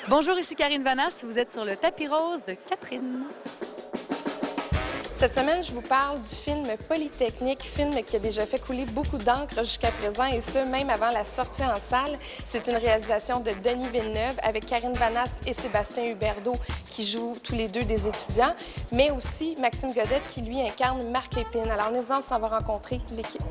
Bonjour, ici Karine Vanasse. Vous êtes sur le tapis rose de Catherine. Cette semaine, je vous parle du film Polytechnique, film qui a déjà fait couler beaucoup d'encre jusqu'à présent, et ce, même avant la sortie en salle. C'est une réalisation de Denis Villeneuve avec Karine Vanasse et Sébastien Huberdeau qui jouent tous les deux des étudiants, mais aussi Maxime Godette qui, lui, incarne Marc Lépine. Alors, venez-vous-en, on s'en va rencontrer l'équipe.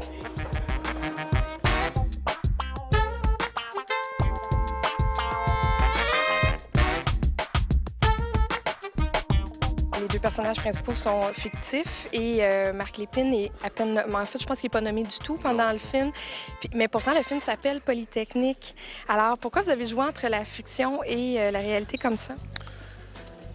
Les deux personnages principaux sont fictifs et Marc Lépine est à peine... En fait, je pense qu'il n'est pas nommé du tout pendant le film. Mais pourtant, le film s'appelle Polytechnique. Alors, pourquoi vous avez joué entre la fiction et la réalité comme ça?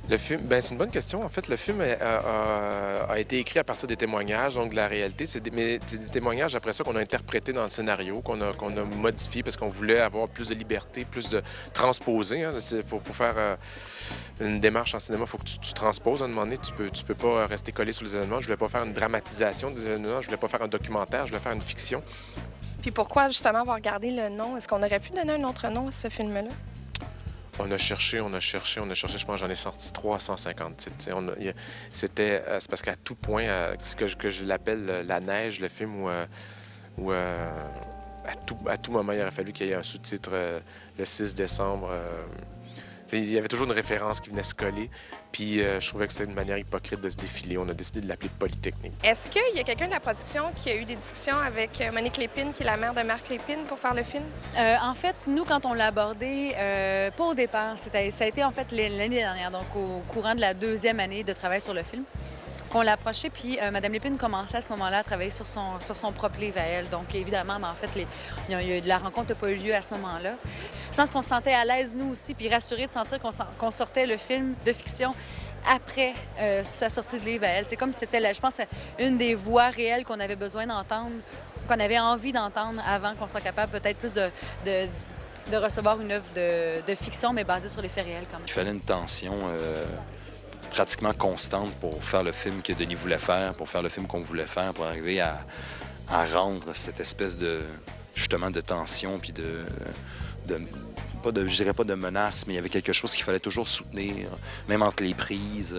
Le film, ben c'est une bonne question. En fait, le film a été écrit à partir des témoignages, donc de la réalité. C'est des témoignages après ça qu'on a interprétés dans le scénario, qu'on a modifié parce qu'on voulait avoir plus de liberté, plus de transposer. Hein. Pour faire une démarche en cinéma, il faut que tu transposes. À un moment donné, tu peux pas rester collé sur les événements. Je voulais pas faire une dramatisation des événements, je voulais pas faire un documentaire, je voulais faire une fiction. Puis pourquoi justement avoir gardé le nom? Est-ce qu'on aurait pu donner un autre nom à ce film-là? On a cherché, je pense que j'en ai sorti 350 titres. C'est parce qu'à tout point, que je l'appelle la neige, le film où à tout moment, il aurait fallu qu'il y ait un sous-titre le 6 décembre. Il y avait toujours une référence qui venait se coller, puis je trouvais que c'était une manière hypocrite de se défiler. On a décidé de l'appeler Polytechnique. Est-ce qu'il y a quelqu'un de la production qui a eu des discussions avec Monique Lépine, qui est la mère de Marc Lépine, pour faire le film? En fait, nous, quand on l'a abordé, pas au départ, ça a été en fait l'année dernière, donc au courant de la deuxième année de travail sur le film, qu'on l'a approché, puis Mme Lépine commençait à ce moment-là à travailler sur son propre livre à elle. Donc, évidemment, mais en fait, la rencontre n'a pas eu lieu à ce moment-là. Je pense qu'on se sentait à l'aise, nous aussi, puis rassurés de sentir qu'on sortait le film de fiction après sa sortie de livre à elle. C'est comme si c'était, je pense, une des voix réelles qu'on avait besoin d'entendre, qu'on avait envie d'entendre avant qu'on soit capable peut-être plus de recevoir une œuvre de fiction, mais basée sur les faits réels quand même. Il fallait une tension pratiquement constante pour faire le film que Denis voulait faire, pour faire le film qu'on voulait faire, pour arriver à rendre cette espèce de, justement, de tension, puis je dirais pas de menace, mais il y avait quelque chose qu'il fallait toujours soutenir, même entre les prises,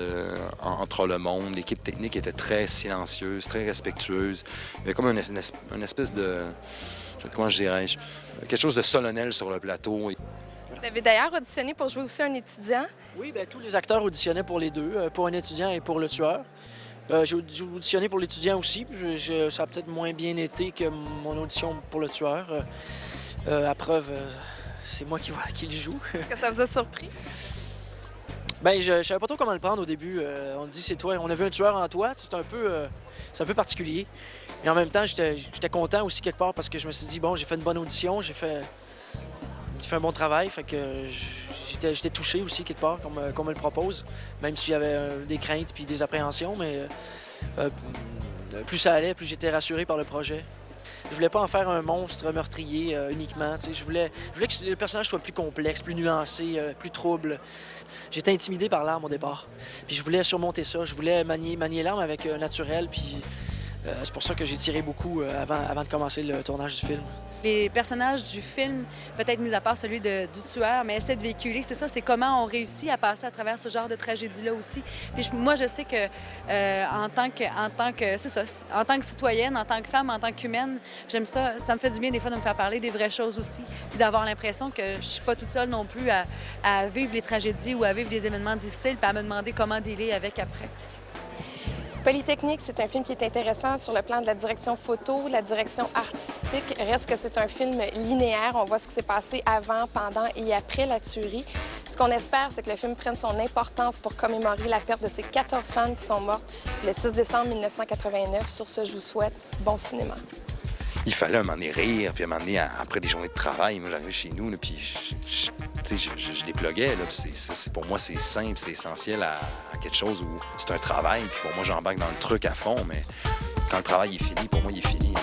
entre le monde. L'équipe technique était très silencieuse, très respectueuse. Il y avait comme une espèce de, comment je dirais-je, quelque chose de solennel sur le plateau. Vous avez d'ailleurs auditionné pour jouer aussi un étudiant. Oui, bien, tous les acteurs auditionnaient pour les deux, pour un étudiant et pour le tueur. J'ai auditionné pour l'étudiant aussi. Ça a peut-être moins bien été que mon audition pour le tueur. À preuve, c'est moi qui le joue. Est-ce que ça vous a surpris? Bien, je savais pas trop comment le prendre au début. On dit c'est toi. On a vu un tueur en toi. C'est un peu particulier. Et en même temps, j'étais content aussi quelque part parce que je me suis dit, bon, j'ai fait une bonne audition, j'ai fait un bon travail. Fait que j'étais touché aussi quelque part qu'on me le propose, même si j'avais des craintes puis des appréhensions. Mais plus ça allait, plus j'étais rassuré par le projet. Je voulais pas en faire un monstre meurtrier uniquement. Je voulais que le personnage soit plus complexe, plus nuancé, plus trouble. J'étais intimidé par l'arme au départ. Puis je voulais surmonter ça. Je voulais manier l'arme avec naturel. Puis c'est pour ça que j'ai tiré beaucoup avant de commencer le tournage du film. Les personnages du film, peut-être mis à part celui du tueur, mais essaient de véhiculer, c'est ça, c'est comment on réussit à passer à travers ce genre de tragédie-là aussi. Puis moi, je sais que en tant que citoyenne, en tant que femme, en tant qu'humaine, j'aime ça. Ça me fait du bien des fois de me faire parler des vraies choses aussi, puis d'avoir l'impression que je suis pas toute seule non plus à vivre les tragédies ou à vivre des événements difficiles, puis à me demander comment dealer avec après. Polytechnique, c'est un film qui est intéressant sur le plan de la direction photo, la direction artistique. Reste que c'est un film linéaire. On voit ce qui s'est passé avant, pendant et après la tuerie. Ce qu'on espère, c'est que le film prenne son importance pour commémorer la perte de ces 14 femmes qui sont mortes le 6 décembre 1989. Sur ce, je vous souhaite bon cinéma. Il fallait un moment donné rire, puis un moment donné, après des journées de travail, moi j'arrivais chez nous, là, puis je les pluguais. Là, pour moi, c'est simple, c'est essentiel à quelque chose où c'est un travail, puis pour moi, j'embarque dans le truc à fond, mais quand le travail est fini, pour moi, il est fini.